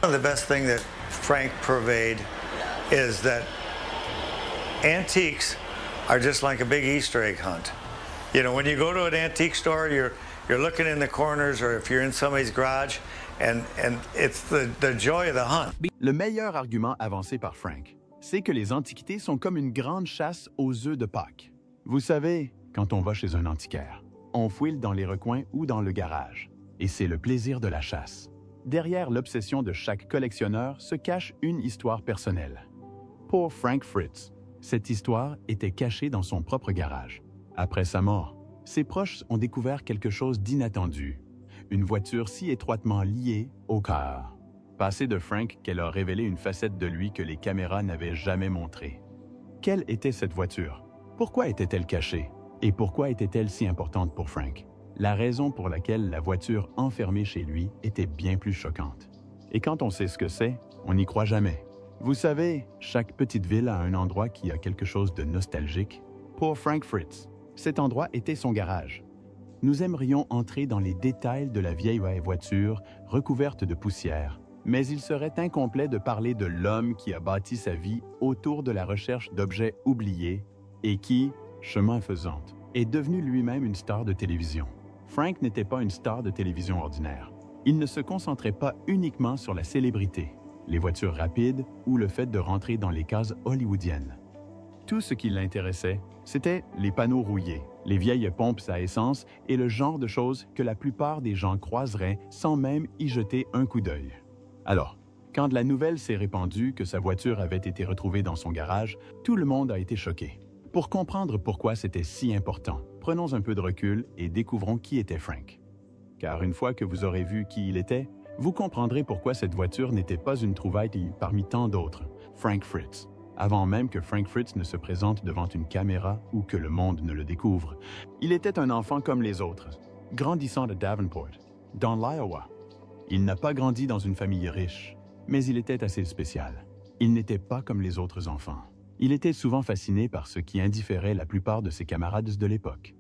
The best thing that Frank purveyed is that antiques are just like a big Easter egg hunt. You know, when you go to an antique store, you're looking in the corners, or if you're in somebody's garage, and it's the joy of the hunt. Le meilleur argument avancé par Frank, c'est que les antiquités sont comme une grande chasse aux œufs de Pâques. Vous savez, quand on va chez un antiquaire, on fouille dans les recoins ou dans le garage, et c'est le plaisir de la chasse. Derrière l'obsession de chaque collectionneur se cache une histoire personnelle. Pour Frank Fritz, cette histoire était cachée dans son propre garage. Après sa mort, ses proches ont découvert quelque chose d'inattendu, une voiture si étroitement liée au cœur. Passé de Frank qu'elle a révélé une facette de lui que les caméras n'avaient jamais montrée. Quelle était cette voiture? Pourquoi était-elle cachée? Et pourquoi était-elle si importante pour Frank? La raison pour laquelle la voiture enfermée chez lui était bien plus choquante. Et quand on sait ce que c'est, on n'y croit jamais. Vous savez, chaque petite ville a un endroit qui a quelque chose de nostalgique. Pour Frank Fritz, cet endroit était son garage. Nous aimerions entrer dans les détails de la vieille voiture recouverte de poussière, mais il serait incomplet de parler de l'homme qui a bâti sa vie autour de la recherche d'objets oubliés et qui, chemin faisant, est devenu lui-même une star de télévision. Frank n'était pas une star de télévision ordinaire. Il ne se concentrait pas uniquement sur la célébrité, les voitures rapides ou le fait de rentrer dans les cases hollywoodiennes. Tout ce qui l'intéressait, c'était les panneaux rouillés, les vieilles pompes à essence et le genre de choses que la plupart des gens croiseraient sans même y jeter un coup d'œil. Alors, quand la nouvelle s'est répandue que sa voiture avait été retrouvée dans son garage, tout le monde a été choqué. Pour comprendre pourquoi c'était si important, prenons un peu de recul et découvrons qui était Frank. Car une fois que vous aurez vu qui il était, vous comprendrez pourquoi cette voiture n'était pas une trouvaille parmi tant d'autres, Frank Fritz. Avant même que Frank Fritz ne se présente devant une caméra ou que le monde ne le découvre, il était un enfant comme les autres, grandissant de Davenport, dans l'Iowa. Il n'a pas grandi dans une famille riche, mais il était assez spécial. Il n'était pas comme les autres enfants. Il était souvent fasciné par ce qui indifférait la plupart de ses camarades de l'époque.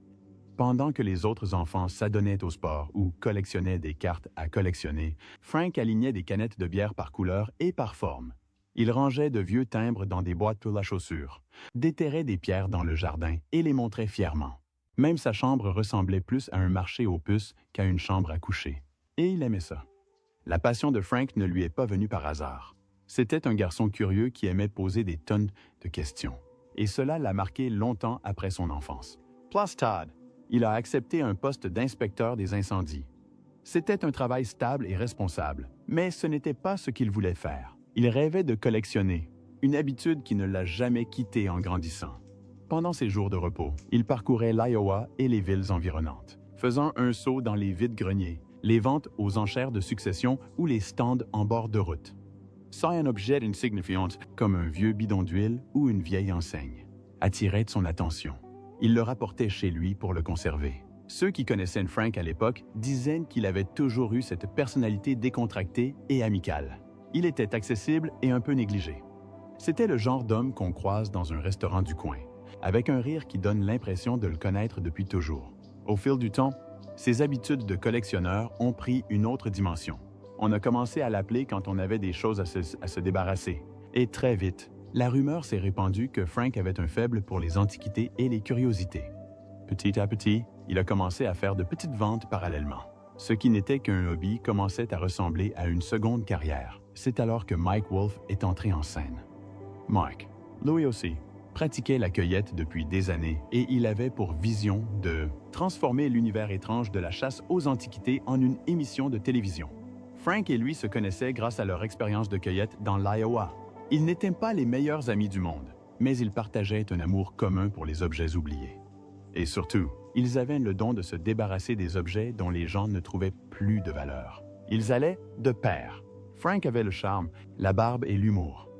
Pendant que les autres enfants s'adonnaient au sport ou collectionnaient des cartes à collectionner, Frank alignait des canettes de bière par couleur et par forme. Il rangeait de vieux timbres dans des boîtes pour la chaussure, déterrait des pierres dans le jardin et les montrait fièrement. Même sa chambre ressemblait plus à un marché aux puces qu'à une chambre à coucher. Et il aimait ça. La passion de Frank ne lui est pas venue par hasard. C'était un garçon curieux qui aimait poser des tonnes de questions. Et cela l'a marqué longtemps après son enfance. Plus tard, il a accepté un poste d'inspecteur des incendies. C'était un travail stable et responsable, mais ce n'était pas ce qu'il voulait faire. Il rêvait de collectionner, une habitude qui ne l'a jamais quitté en grandissant. Pendant ses jours de repos, il parcourait l'Iowa et les villes environnantes, faisant un saut dans les vides-greniers, les ventes aux enchères de succession ou les stands en bord de route. Sans un objet insignifiant comme un vieux bidon d'huile ou une vieille enseigne, attirait son attention. Il le rapportait chez lui pour le conserver. Ceux qui connaissaient Frank à l'époque disaient qu'il avait toujours eu cette personnalité décontractée et amicale. Il était accessible et un peu négligé. C'était le genre d'homme qu'on croise dans un restaurant du coin, avec un rire qui donne l'impression de le connaître depuis toujours. Au fil du temps, ses habitudes de collectionneur ont pris une autre dimension. On a commencé à l'appeler quand on avait des choses à se débarrasser. Et très vite, la rumeur s'est répandue que Frank avait un faible pour les antiquités et les curiosités. Petit à petit, il a commencé à faire de petites ventes parallèlement. Ce qui n'était qu'un hobby commençait à ressembler à une seconde carrière. C'est alors que Mike Wolfe est entré en scène. Mike, lui aussi, pratiquait la cueillette depuis des années et il avait pour vision de transformer l'univers étrange de la chasse aux antiquités en une émission de télévision. Frank et lui se connaissaient grâce à leur expérience de cueillette dans l'Iowa. Ils n'étaient pas les meilleurs amis du monde, mais ils partageaient un amour commun pour les objets oubliés. Et surtout, ils avaient le don de se débarrasser des objets dont les gens ne trouvaient plus de valeur. Ils allaient de pair. Frank avait le charme, la barbe et l'humour.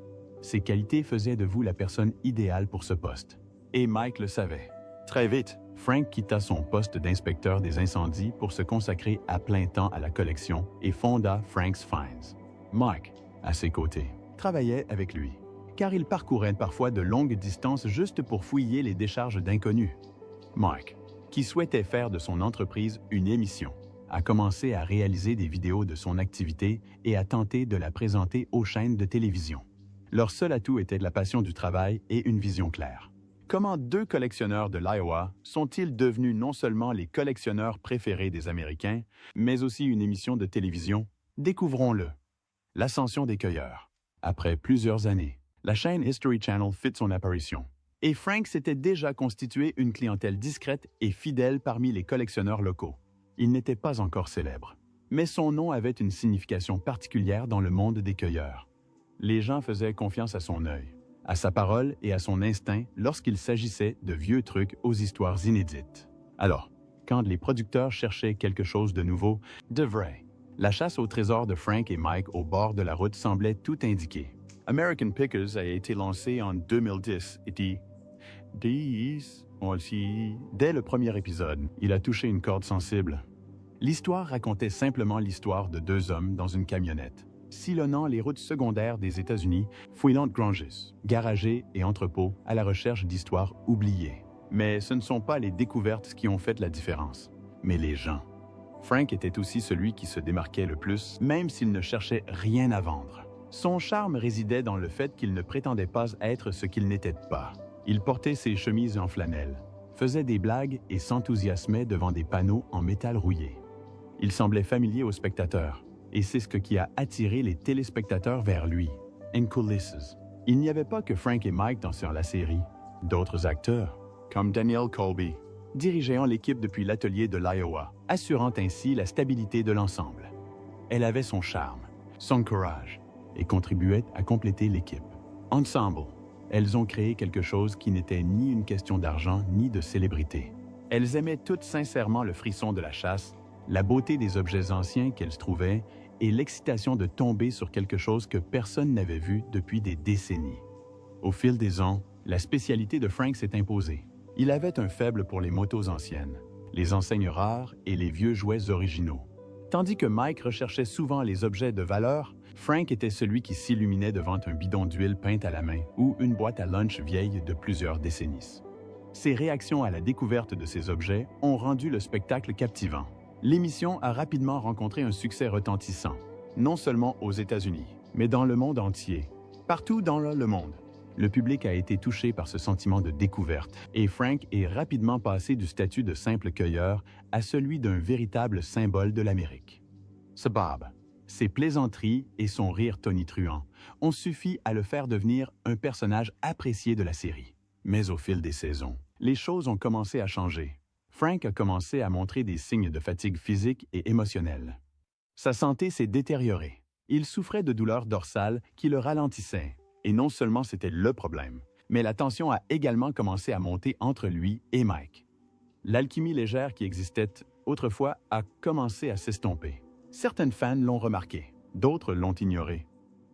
Ces qualités faisaient de vous la personne idéale pour ce poste. Et Mike le savait. Très vite, Frank quitta son poste d'inspecteur des incendies pour se consacrer à plein temps à la collection et fonda Frank's Finds. Mike, à ses côtés, travaillait avec lui, car il parcourait parfois de longues distances juste pour fouiller les décharges d'inconnus. Mike, qui souhaitait faire de son entreprise une émission, a commencé à réaliser des vidéos de son activité et a tenté de la présenter aux chaînes de télévision. Leur seul atout était la passion du travail et une vision claire. Comment deux collectionneurs de l'Iowa sont-ils devenus non seulement les collectionneurs préférés des Américains, mais aussi une émission de télévision? Découvrons-le. L'ascension des cueilleurs. Après plusieurs années, la chaîne History Channel fit son apparition. Et Frank s'était déjà constitué une clientèle discrète et fidèle parmi les collectionneurs locaux. Il n'était pas encore célèbre, mais son nom avait une signification particulière dans le monde des cueilleurs. Les gens faisaient confiance à son œil, à sa parole et à son instinct lorsqu'il s'agissait de vieux trucs aux histoires inédites. Alors, quand les producteurs cherchaient quelque chose de nouveau, de vrai, la chasse au trésor de Frank et Mike au bord de la route semblait tout indiquer. American Pickers a été lancé en 2010 et dès le premier épisode, il a touché une corde sensible. L'histoire racontait simplement l'histoire de deux hommes dans une camionnette, sillonnant les routes secondaires des États-Unis, fouillant granges, garagers et entrepôts à la recherche d'histoires oubliées. Mais ce ne sont pas les découvertes qui ont fait la différence, mais les gens. Frank était aussi celui qui se démarquait le plus, même s'il ne cherchait rien à vendre. Son charme résidait dans le fait qu'il ne prétendait pas être ce qu'il n'était pas. Il portait ses chemises en flanelle, faisait des blagues et s'enthousiasmait devant des panneaux en métal rouillé. Il semblait familier aux spectateurs, et c'est ce qui a attiré les téléspectateurs vers lui. In coulisses, il n'y avait pas que Frank et Mike dans la série. D'autres acteurs, comme Danielle Colby, dirigeant l'équipe depuis l'atelier de l'Iowa, assurant ainsi la stabilité de l'ensemble. Elle avait son charme, son courage, et contribuait à compléter l'équipe. Ensemble, elles ont créé quelque chose qui n'était ni une question d'argent ni de célébrité. Elles aimaient toutes sincèrement le frisson de la chasse, la beauté des objets anciens qu'elles trouvaient et l'excitation de tomber sur quelque chose que personne n'avait vu depuis des décennies. Au fil des ans, la spécialité de Frank s'est imposée. Il avait un faible pour les motos anciennes, les enseignes rares et les vieux jouets originaux. Tandis que Mike recherchait souvent les objets de valeur, Frank était celui qui s'illuminait devant un bidon d'huile peinte à la main ou une boîte à lunch vieille de plusieurs décennies. Ses réactions à la découverte de ces objets ont rendu le spectacle captivant. L'émission a rapidement rencontré un succès retentissant, non seulement aux États-Unis, mais dans le monde entier. Partout dans le monde, le public a été touché par ce sentiment de découverte et Frank est rapidement passé du statut de simple cueilleur à celui d'un véritable symbole de l'Amérique. Ce Bob, ses plaisanteries et son rire tonitruant ont suffi à le faire devenir un personnage apprécié de la série. Mais au fil des saisons, les choses ont commencé à changer. Frank a commencé à montrer des signes de fatigue physique et émotionnelle. Sa santé s'est détériorée. Il souffrait de douleurs dorsales qui le ralentissaient. Et non seulement c'était le problème, mais la tension a également commencé à monter entre lui et Mike. L'alchimie légère qui existait autrefois a commencé à s'estomper. Certaines fans l'ont remarqué, d'autres l'ont ignoré.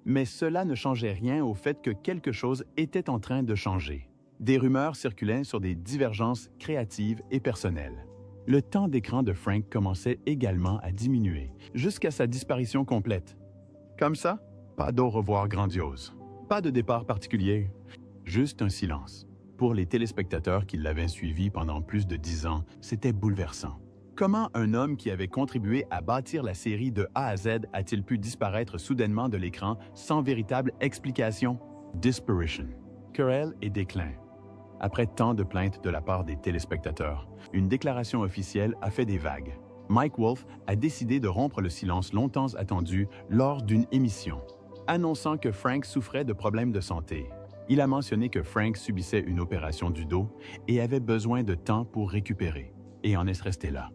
Mais cela ne changeait rien au fait que quelque chose était en train de changer. Des rumeurs circulaient sur des divergences créatives et personnelles. Le temps d'écran de Frank commençait également à diminuer, jusqu'à sa disparition complète. Comme ça, pas d'au revoir grandiose. Pas de départ particulier, juste un silence. Pour les téléspectateurs qui l'avaient suivi pendant plus de 10 ans, c'était bouleversant. Comment un homme qui avait contribué à bâtir la série de A à Z a-t-il pu disparaître soudainement de l'écran sans véritable explication? Disparition, querelle et déclin. Après tant de plaintes de la part des téléspectateurs, une déclaration officielle a fait des vagues. Mike Wolfe a décidé de rompre le silence longtemps attendu lors d'une émission. Annonçant que Frank souffrait de problèmes de santé. Il a mentionné que Frank subissait une opération du dos et avait besoin de temps pour récupérer, et en est resté là.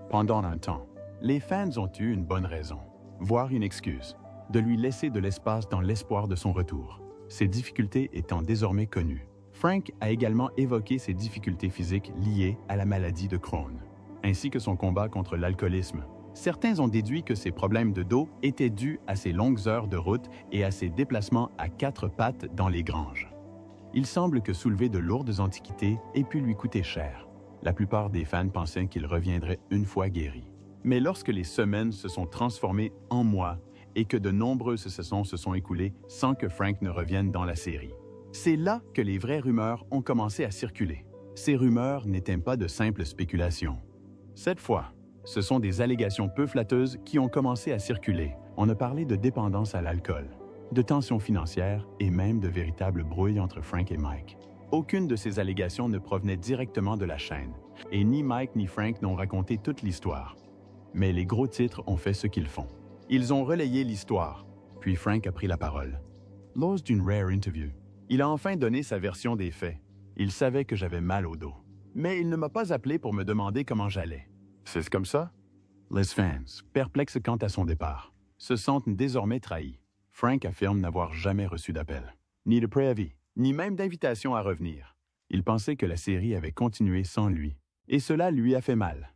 Pendant un temps, les fans ont eu une bonne raison, voire une excuse, de lui laisser de l'espace dans l'espoir de son retour, ses difficultés étant désormais connues. Frank a également évoqué ses difficultés physiques liées à la maladie de Crohn, ainsi que son combat contre l'alcoolisme. Certains ont déduit que ses problèmes de dos étaient dus à ses longues heures de route et à ses déplacements à 4 pattes dans les granges. Il semble que soulever de lourdes antiquités ait pu lui coûter cher. La plupart des fans pensaient qu'il reviendrait une fois guéri. Mais lorsque les semaines se sont transformées en mois et que de nombreuses saisons se sont écoulées sans que Frank ne revienne dans la série, c'est là que les vraies rumeurs ont commencé à circuler. Ces rumeurs n'étaient pas de simples spéculations. Cette fois, Ce sont des allégations peu flatteuses qui ont commencé à circuler. On a parlé de dépendance à l'alcool, de tensions financières et même de véritables brouilles entre Frank et Mike. Aucune de ces allégations ne provenait directement de la chaîne, et ni Mike ni Frank n'ont raconté toute l'histoire. Mais les gros titres ont fait ce qu'ils font. Ils ont relayé l'histoire, puis Frank a pris la parole. Lors d'une rare interview, il a enfin donné sa version des faits. Il savait que j'avais mal au dos. Mais il ne m'a pas appelé pour me demander comment j'allais. C'est comme ça? Les fans, perplexes quant à son départ, se sentent désormais trahis. Frank affirme n'avoir jamais reçu d'appel, ni de préavis, ni même d'invitation à revenir. Il pensait que la série avait continué sans lui, et cela lui a fait mal.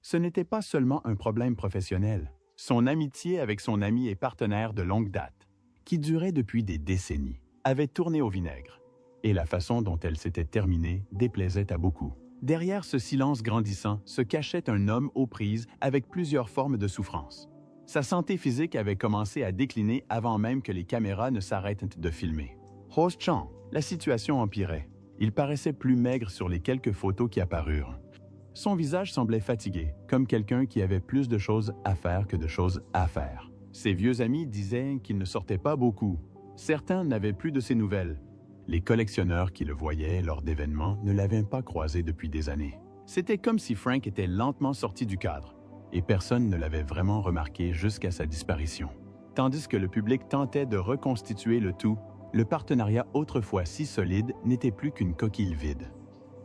Ce n'était pas seulement un problème professionnel. Son amitié avec son ami et partenaire de longue date, qui durait depuis des décennies, avait tourné au vinaigre, et la façon dont elle s'était terminée déplaisait à beaucoup. Derrière ce silence grandissant se cachait un homme aux prises avec plusieurs formes de souffrance. Sa santé physique avait commencé à décliner avant même que les caméras ne s'arrêtent de filmer. Host Chan, la situation empirait. Il paraissait plus maigre sur les quelques photos qui apparurent. Son visage semblait fatigué, comme quelqu'un qui avait plus de choses à faire que de choses à faire. Ses vieux amis disaient qu'il ne sortait pas beaucoup. Certains n'avaient plus de ses nouvelles. Les collectionneurs qui le voyaient lors d'événements ne l'avaient pas croisé depuis des années. C'était comme si Frank était lentement sorti du cadre, et personne ne l'avait vraiment remarqué jusqu'à sa disparition. Tandis que le public tentait de reconstituer le tout, le partenariat autrefois si solide n'était plus qu'une coquille vide.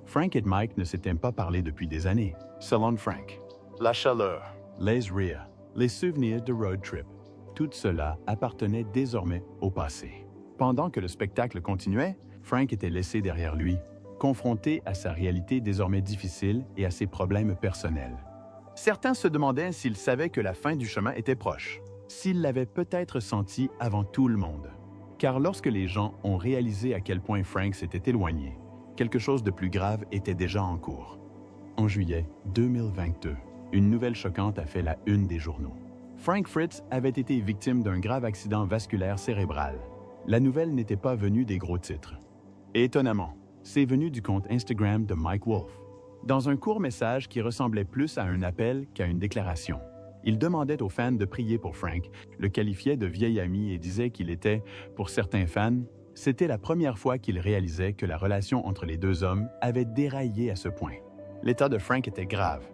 Frank et Mike ne s'étaient pas parlé depuis des années. Selon Frank, la chaleur, les rires, les souvenirs de road trip, tout cela appartenait désormais au passé. Pendant que le spectacle continuait, Frank était laissé derrière lui, confronté à sa réalité désormais difficile et à ses problèmes personnels. Certains se demandaient s'il savait que la fin du chemin était proche, s'il l'avait peut-être senti avant tout le monde. Car lorsque les gens ont réalisé à quel point Frank s'était éloigné, quelque chose de plus grave était déjà en cours. En juillet 2022, une nouvelle choquante a fait la une des journaux. Frank Fritz avait été victime d'un grave accident vasculaire cérébral. La nouvelle n'était pas venue des gros titres. Et étonnamment, c'est venu du compte Instagram de Mike Wolf. Dans un court message qui ressemblait plus à un appel qu'à une déclaration, il demandait aux fans de prier pour Frank, le qualifiait de vieil ami et disait qu'il était, pour certains fans, c'était la première fois qu'il réalisait que la relation entre les deux hommes avait déraillé à ce point. L'état de Frank était grave.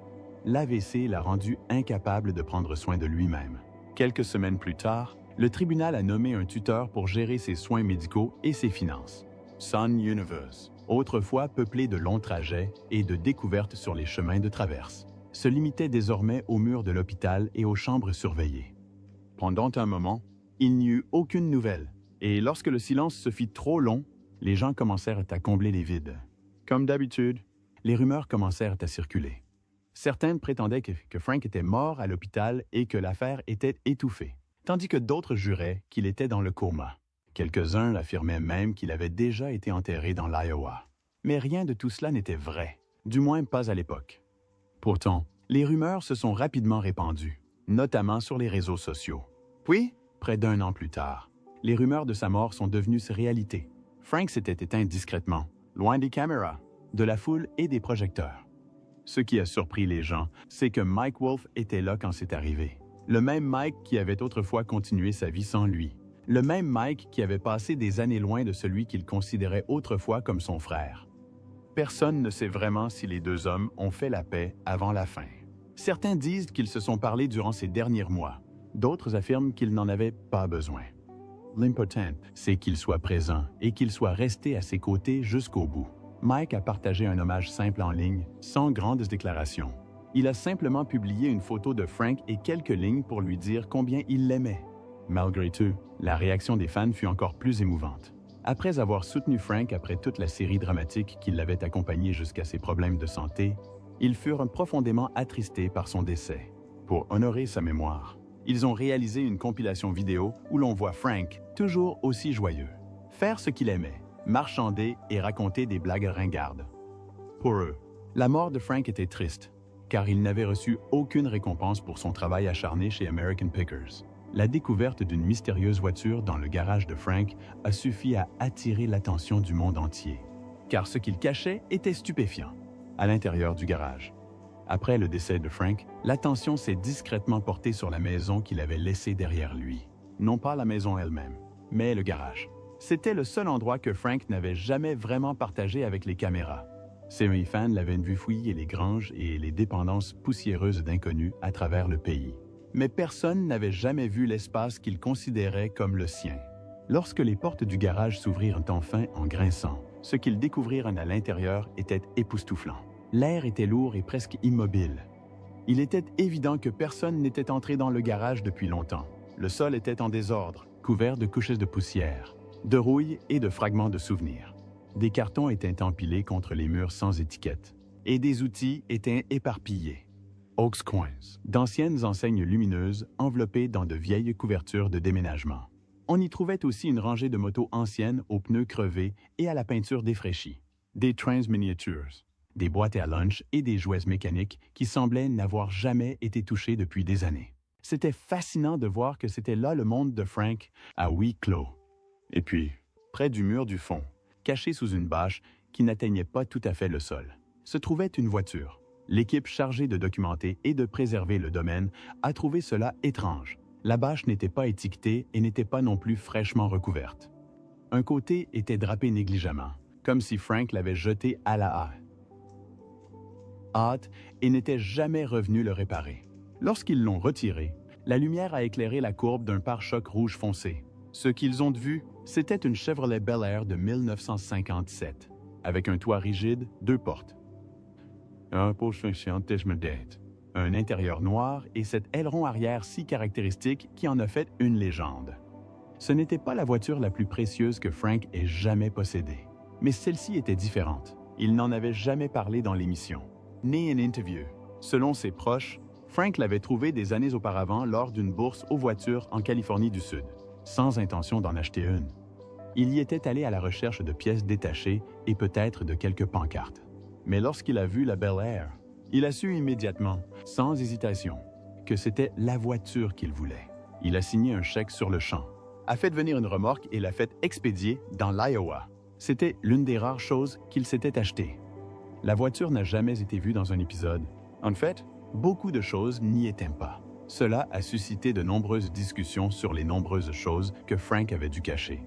L'AVC l'a rendu incapable de prendre soin de lui-même. Quelques semaines plus tard, le tribunal a nommé un tuteur pour gérer ses soins médicaux et ses finances. Sun Universe, autrefois peuplé de longs trajets et de découvertes sur les chemins de traverse, se limitait désormais aux murs de l'hôpital et aux chambres surveillées. Pendant un moment, il n'y eut aucune nouvelle. Et lorsque le silence se fit trop long, les gens commencèrent à combler les vides. Comme d'habitude, les rumeurs commencèrent à circuler. Certains prétendaient que Frank était mort à l'hôpital et que l'affaire était étouffée, tandis que d'autres juraient qu'il était dans le coma. Quelques-uns affirmaient même qu'il avait déjà été enterré dans l'Iowa. Mais rien de tout cela n'était vrai, du moins pas à l'époque. Pourtant, les rumeurs se sont rapidement répandues, notamment sur les réseaux sociaux. Puis, près d'un an plus tard, les rumeurs de sa mort sont devenues réalité. Frank s'était éteint discrètement, loin des caméras, de la foule et des projecteurs. Ce qui a surpris les gens, c'est que Mike Wolf était là quand c'est arrivé. Le même Mike qui avait autrefois continué sa vie sans lui. Le même Mike qui avait passé des années loin de celui qu'il considérait autrefois comme son frère. Personne ne sait vraiment si les deux hommes ont fait la paix avant la fin. Certains disent qu'ils se sont parlé durant ces derniers mois. D'autres affirment qu'ils n'en avaient pas besoin. L'important, c'est qu'il soit présent et qu'il soit resté à ses côtés jusqu'au bout. Mike a partagé un hommage simple en ligne, sans grandes déclarations. Il a simplement publié une photo de Frank et quelques lignes pour lui dire combien il l'aimait. Malgré tout, la réaction des fans fut encore plus émouvante. Après avoir soutenu Frank après toute la série dramatique qui l'avait accompagné jusqu'à ses problèmes de santé, ils furent profondément attristés par son décès. Pour honorer sa mémoire, ils ont réalisé une compilation vidéo où l'on voit Frank, toujours aussi joyeux, faire ce qu'il aimait, marchander et raconter des blagues ringardes. Pour eux, la mort de Frank était triste, car il n'avait reçu aucune récompense pour son travail acharné chez American Pickers. La découverte d'une mystérieuse voiture dans le garage de Frank a suffi à attirer l'attention du monde entier, car ce qu'il cachait était stupéfiant, à l'intérieur du garage. Après le décès de Frank, l'attention s'est discrètement portée sur la maison qu'il avait laissée derrière lui. Non pas la maison elle-même, mais le garage. C'était le seul endroit que Frank n'avait jamais vraiment partagé avec les caméras. Ses fans l'avaient vu fouiller les granges et les dépendances poussiéreuses d'inconnus à travers le pays. Mais personne n'avait jamais vu l'espace qu'il considérait comme le sien. Lorsque les portes du garage s'ouvrirent enfin en grinçant, ce qu'ils découvrirent à l'intérieur était époustouflant. L'air était lourd et presque immobile. Il était évident que personne n'était entré dans le garage depuis longtemps. Le sol était en désordre, couvert de couches de poussière, de rouille et de fragments de souvenirs. Des cartons étaient empilés contre les murs sans étiquette, et des outils étaient éparpillés. Oaks Coins, d'anciennes enseignes lumineuses enveloppées dans de vieilles couvertures de déménagement. On y trouvait aussi une rangée de motos anciennes aux pneus crevés et à la peinture défraîchie. Des trains miniatures, des boîtes à lunch et des jouets mécaniques qui semblaient n'avoir jamais été touchés depuis des années. C'était fascinant de voir que c'était là le monde de Frank à huis clos. Et puis, près du mur du fond, caché sous une bâche qui n'atteignait pas tout à fait le sol, se trouvait une voiture. L'équipe chargée de documenter et de préserver le domaine a trouvé cela étrange. La bâche n'était pas étiquetée et n'était pas non plus fraîchement recouverte. Un côté était drapé négligemment, comme si Frank l'avait jeté à la hâte et n'était jamais revenu le réparer. Lorsqu'ils l'ont retiré, la lumière a éclairé la courbe d'un pare-choc rouge foncé. Ce qu'ils ont vu, c'était une Chevrolet Bel Air de 1957, avec un toit rigide, 2 portes. Un intérieur noir et cet aileron arrière si caractéristique qui en a fait une légende. Ce n'était pas la voiture la plus précieuse que Frank ait jamais possédée, mais celle-ci était différente. Il n'en avait jamais parlé dans l'émission, ni en interview. Selon ses proches, Frank l'avait trouvée des années auparavant lors d'une bourse aux voitures en Californie du Sud, sans intention d'en acheter une. Il y était allé à la recherche de pièces détachées et peut-être de quelques pancartes. Mais lorsqu'il a vu la Bel Air, il a su immédiatement, sans hésitation, que c'était la voiture qu'il voulait. Il a signé un chèque sur le champ, a fait venir une remorque et l'a fait expédier dans l'Iowa. C'était l'une des rares choses qu'il s'était achetées. La voiture n'a jamais été vue dans un épisode. En fait, beaucoup de choses n'y étaient pas. Cela a suscité de nombreuses discussions sur les nombreuses choses que Frank avait dû cacher.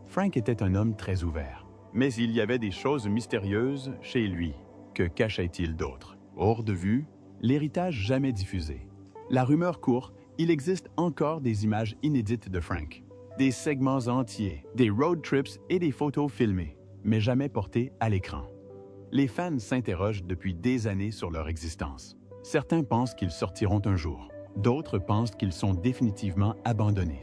Frank était un homme très ouvert, mais il y avait des choses mystérieuses chez lui. Que cachait-il d'autre? Hors de vue, l'héritage jamais diffusé. La rumeur court, il existe encore des images inédites de Frank. Des segments entiers, des road trips et des photos filmées, mais jamais portées à l'écran. Les fans s'interrogent depuis des années sur leur existence. Certains pensent qu'ils sortiront un jour. D'autres pensent qu'ils sont définitivement abandonnés.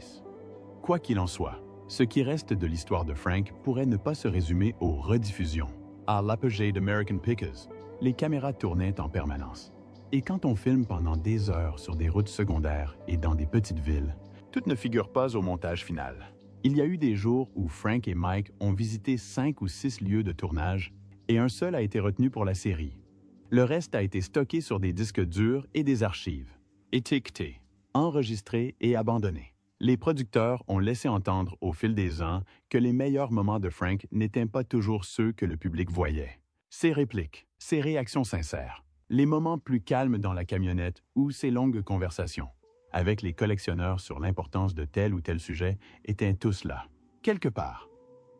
Quoi qu'il en soit, ce qui reste de l'histoire de Frank pourrait ne pas se résumer aux rediffusions. À l'apogée d'American Pickers, les caméras tournaient en permanence. Et quand on filme pendant des heures sur des routes secondaires et dans des petites villes, tout ne figure pas au montage final. Il y a eu des jours où Frank et Mike ont visité 5 ou 6 lieux de tournage et un seul a été retenu pour la série. Le reste a été stocké sur des disques durs et des archives, étiquetés, enregistrés et abandonnés. Les producteurs ont laissé entendre au fil des ans que les meilleurs moments de Frank n'étaient pas toujours ceux que le public voyait. Ses répliques, ses réactions sincères, les moments plus calmes dans la camionnette ou ses longues conversations avec les collectionneurs sur l'importance de tel ou tel sujet étaient tous là, quelque part.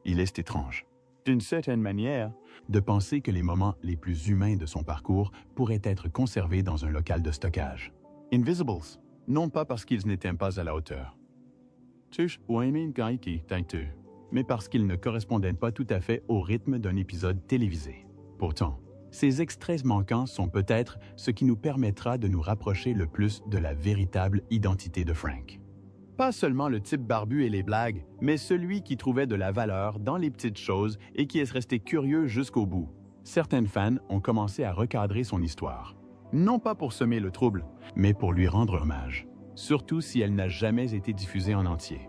Il est étrange, d'une certaine manière, de penser que les moments les plus humains de son parcours pourraient être conservés dans un local de stockage. Invisibles, non pas parce qu'ils n'étaient pas à la hauteur, mais parce qu'ils ne correspondaient pas tout à fait au rythme d'un épisode télévisé. Pourtant, ces extraits manquants sont peut-être ce qui nous permettra de nous rapprocher le plus de la véritable identité de Frank. Pas seulement le type barbu et les blagues, mais celui qui trouvait de la valeur dans les petites choses et qui est resté curieux jusqu'au bout. Certains fans ont commencé à recadrer son histoire. Non pas pour semer le trouble, mais pour lui rendre hommage. Surtout si elle n'a jamais été diffusée en entier.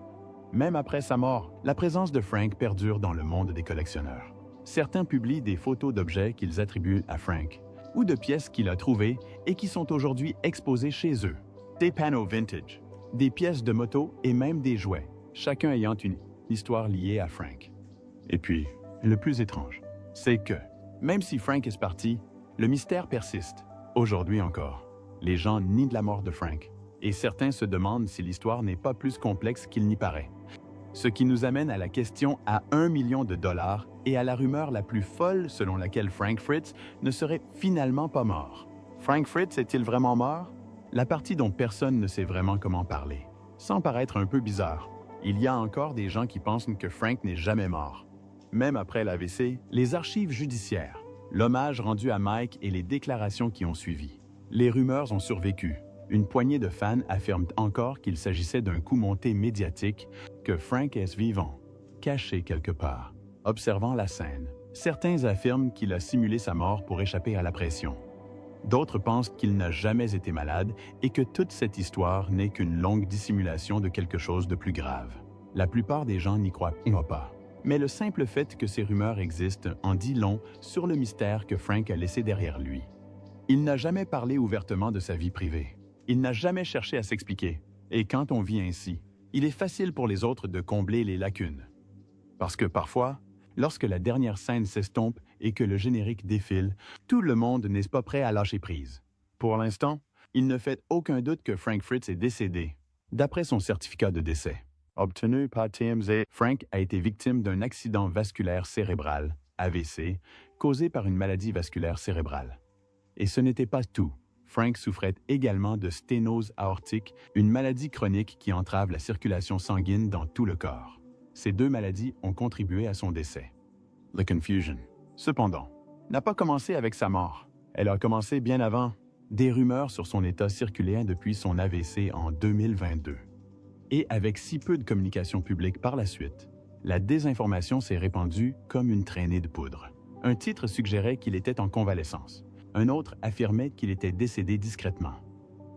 Même après sa mort, la présence de Frank perdure dans le monde des collectionneurs. Certains publient des photos d'objets qu'ils attribuent à Frank, ou de pièces qu'il a trouvées et qui sont aujourd'hui exposées chez eux. Des panneaux vintage, des pièces de moto et même des jouets, chacun ayant une histoire liée à Frank. Et puis, le plus étrange, c'est que, même si Frank est parti, le mystère persiste. Aujourd'hui encore, les gens nient de la mort de Frank, et certains se demandent si l'histoire n'est pas plus complexe qu'il n'y paraît. Ce qui nous amène à la question à 1 million de dollars et à la rumeur la plus folle selon laquelle Frank Fritz ne serait finalement pas mort. Frank Fritz est-il vraiment mort? La partie dont personne ne sait vraiment comment parler. Sans paraître un peu bizarre, il y a encore des gens qui pensent que Frank n'est jamais mort. Même après l'AVC, les archives judiciaires, l'hommage rendu à Mike et les déclarations qui ont suivi. Les rumeurs ont survécu. Une poignée de fans affirment encore qu'il s'agissait d'un coup monté médiatique, que Frank est vivant, caché quelque part, observant la scène. Certains affirment qu'il a simulé sa mort pour échapper à la pression. D'autres pensent qu'il n'a jamais été malade et que toute cette histoire n'est qu'une longue dissimulation de quelque chose de plus grave. La plupart des gens n'y croient pas. Mais le simple fait que ces rumeurs existent en dit long sur le mystère que Frank a laissé derrière lui. Il n'a jamais parlé ouvertement de sa vie privée. Il n'a jamais cherché à s'expliquer. Et quand on vit ainsi, il est facile pour les autres de combler les lacunes. Parce que parfois, lorsque la dernière scène s'estompe et que le générique défile, tout le monde n'est pas prêt à lâcher prise. Pour l'instant, il ne fait aucun doute que Frank Fritz est décédé, d'après son certificat de décès. Obtenu par TMZ, Frank a été victime d'un accident vasculaire cérébral, AVC, causé par une maladie vasculaire cérébrale. Et ce n'était pas tout. Frank souffrait également de sténose aortique, une maladie chronique qui entrave la circulation sanguine dans tout le corps. Ces deux maladies ont contribué à son décès. The confusion, cependant, n'a pas commencé avec sa mort. Elle a commencé bien avant. Des rumeurs sur son état circulaient depuis son AVC en 2022. Et avec si peu de communication publique par la suite, la désinformation s'est répandue comme une traînée de poudre. Un titre suggérait qu'il était en convalescence. Un autre affirmait qu'il était décédé discrètement.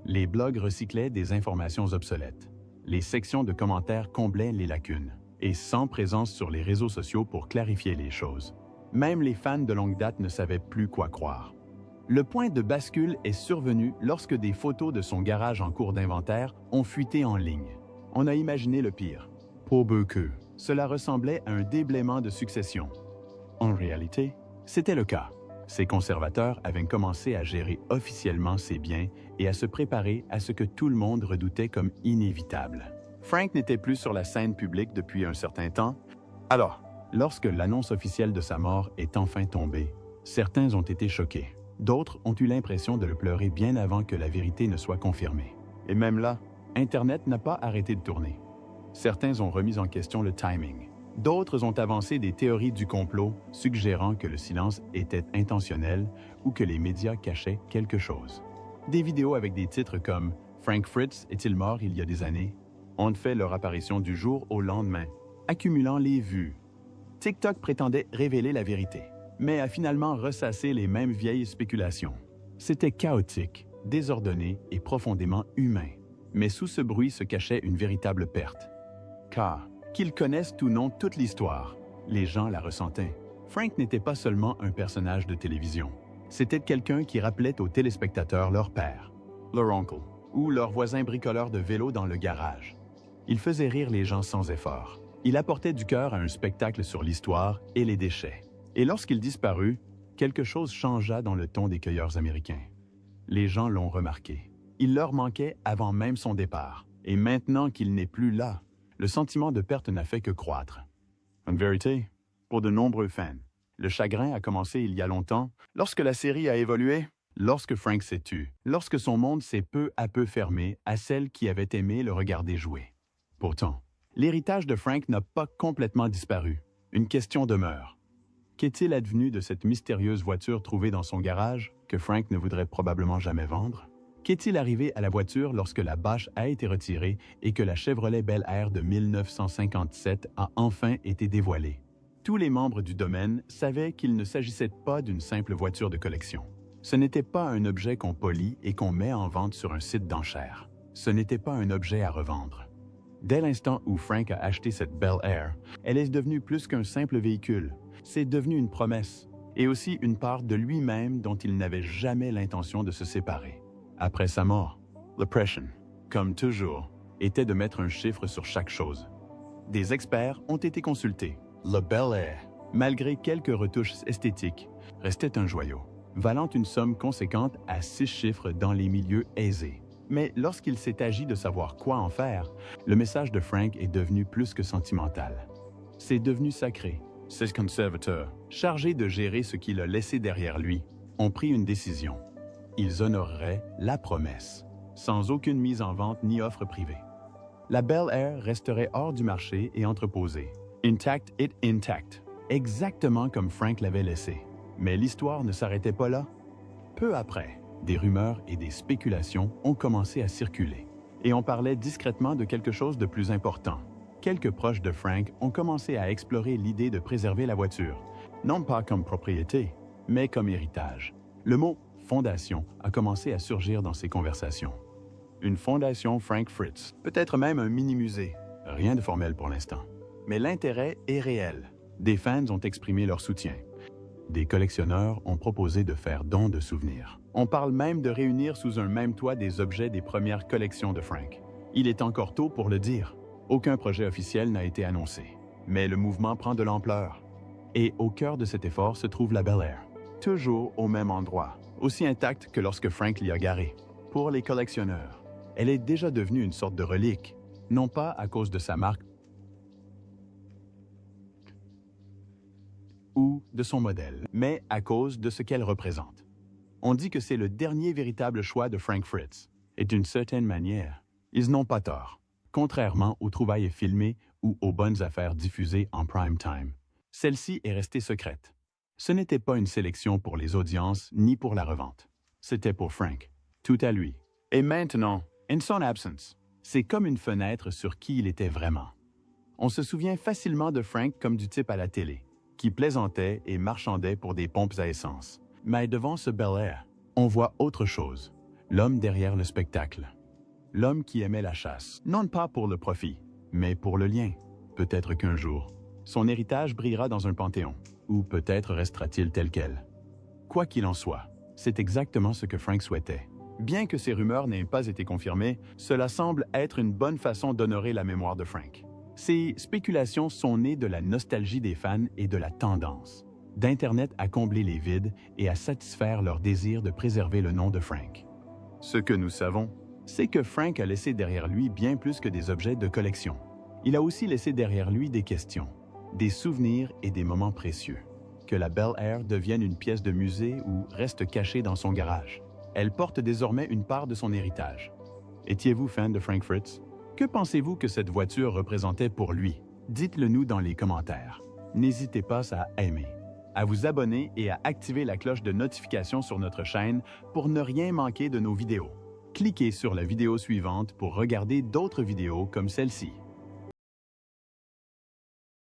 Les blogs recyclaient des informations obsolètes. Les sections de commentaires comblaient les lacunes, et sans présence sur les réseaux sociaux pour clarifier les choses. Même les fans de longue date ne savaient plus quoi croire. Le point de bascule est survenu lorsque des photos de son garage en cours d'inventaire ont fuité en ligne. On a imaginé le pire. Pour beaucoup, cela ressemblait à un déblaiement de succession. En réalité, c'était le cas. Ses conservateurs avaient commencé à gérer officiellement ses biens et à se préparer à ce que tout le monde redoutait comme inévitable. Frank n'était plus sur la scène publique depuis un certain temps. Alors, lorsque l'annonce officielle de sa mort est enfin tombée, certains ont été choqués. D'autres ont eu l'impression de le pleurer bien avant que la vérité ne soit confirmée. Et même là, Internet n'a pas arrêté de tourner. Certains ont remis en question le timing. D'autres ont avancé des théories du complot, suggérant que le silence était intentionnel ou que les médias cachaient quelque chose. Des vidéos avec des titres comme « Frank Fritz est-il mort il y a des années ?» ont fait leur apparition du jour au lendemain, accumulant les vues. TikTok prétendait révéler la vérité, mais a finalement ressassé les mêmes vieilles spéculations. C'était chaotique, désordonné et profondément humain. Mais sous ce bruit se cachait une véritable perte. Car, qu'ils connaissent ou non toute l'histoire, les gens la ressentaient. Frank n'était pas seulement un personnage de télévision. C'était quelqu'un qui rappelait aux téléspectateurs leur père, leur oncle, ou leur voisin bricoleur de vélo dans le garage. Il faisait rire les gens sans effort. Il apportait du cœur à un spectacle sur l'histoire et les déchets. Et lorsqu'il disparut, quelque chose changea dans le ton des cueilleurs américains. Les gens l'ont remarqué. Il leur manquait avant même son départ. Et maintenant qu'il n'est plus là, le sentiment de perte n'a fait que croître. En vérité, pour de nombreux fans, le chagrin a commencé il y a longtemps, lorsque la série a évolué, lorsque Frank s'est tu, lorsque son monde s'est peu à peu fermé à celles qui avaient aimé le regarder jouer. Pourtant, l'héritage de Frank n'a pas complètement disparu. Une question demeure. Qu'est-il advenu de cette mystérieuse voiture trouvée dans son garage que Frank ne voudrait probablement jamais vendre? Qu'est-il arrivé à la voiture lorsque la bâche a été retirée et que la Chevrolet Bel Air de 1957 a enfin été dévoilée? Tous les membres du domaine savaient qu'il ne s'agissait pas d'une simple voiture de collection. Ce n'était pas un objet qu'on polit et qu'on met en vente sur un site d'enchères. Ce n'était pas un objet à revendre. Dès l'instant où Frank a acheté cette Bel Air, elle est devenue plus qu'un simple véhicule. C'est devenu une promesse et aussi une part de lui-même dont il n'avait jamais l'intention de se séparer. Après sa mort, le pression, comme toujours, était de mettre un chiffre sur chaque chose. Des experts ont été consultés. Le Bel Air, malgré quelques retouches esthétiques, restait un joyau. valant une somme conséquente à 6 chiffres dans les milieux aisés. Mais lorsqu'il s'est agi de savoir quoi en faire, le message de Frank est devenu plus que sentimental. C'est devenu sacré. Ses conservateurs, chargés de gérer ce qu'il a laissé derrière lui, ont pris une décision. Ils honoreraient la promesse, sans aucune mise en vente ni offre privée. La Bel Air resterait hors du marché et entreposée. Intact it intact, exactement comme Frank l'avait laissé. Mais l'histoire ne s'arrêtait pas là. Peu après, des rumeurs et des spéculations ont commencé à circuler. Et on parlait discrètement de quelque chose de plus important. Quelques proches de Frank ont commencé à explorer l'idée de préserver la voiture, non pas comme propriété, mais comme héritage. Le mot « fondation » a commencé à surgir dans ces conversations. Une fondation Frank Fritz, peut-être même un mini-musée. Rien de formel pour l'instant. Mais l'intérêt est réel. Des fans ont exprimé leur soutien. Des collectionneurs ont proposé de faire don de souvenirs. On parle même de réunir sous un même toit des objets des premières collections de Frank. Il est encore tôt pour le dire. Aucun projet officiel n'a été annoncé. Mais le mouvement prend de l'ampleur. Et au cœur de cet effort se trouve la Bel Air. Toujours au même endroit, aussi intacte que lorsque Frank l'y a garée. Pour les collectionneurs, elle est déjà devenue une sorte de relique, non pas à cause de sa marque ou de son modèle, mais à cause de ce qu'elle représente. On dit que c'est le dernier véritable choix de Frank Fritz. Et d'une certaine manière, ils n'ont pas tort. Contrairement aux trouvailles filmées ou aux bonnes affaires diffusées en prime time, celle-ci est restée secrète. Ce n'était pas une sélection pour les audiences ni pour la revente. C'était pour Frank, tout à lui. Et maintenant, in son absence, c'est comme une fenêtre sur qui il était vraiment. On se souvient facilement de Frank comme du type à la télé, qui plaisantait et marchandait pour des pompes à essence. Mais devant ce Bel Air, on voit autre chose, l'homme derrière le spectacle. L'homme qui aimait la chasse, non pas pour le profit, mais pour le lien. Peut-être qu'un jour, son héritage brillera dans un panthéon, ou peut-être restera-t-il tel quel. Quoi qu'il en soit, c'est exactement ce que Frank souhaitait. Bien que ces rumeurs n'aient pas été confirmées, cela semble être une bonne façon d'honorer la mémoire de Frank. Ces spéculations sont nées de la nostalgie des fans et de la tendance d'Internet à combler les vides et à satisfaire leur désir de préserver le nom de Frank. Ce que nous savons, c'est que Frank a laissé derrière lui bien plus que des objets de collection. Il a aussi laissé derrière lui des questions, des souvenirs et des moments précieux. Que la Bel Air devienne une pièce de musée ou reste cachée dans son garage, elle porte désormais une part de son héritage. Étiez-vous fan de Frank Fritz? Que pensez-vous que cette voiture représentait pour lui? Dites-le nous dans les commentaires. N'hésitez pas à aimer, à vous abonner et à activer la cloche de notification sur notre chaîne pour ne rien manquer de nos vidéos. Cliquez sur la vidéo suivante pour regarder d'autres vidéos comme celle-ci.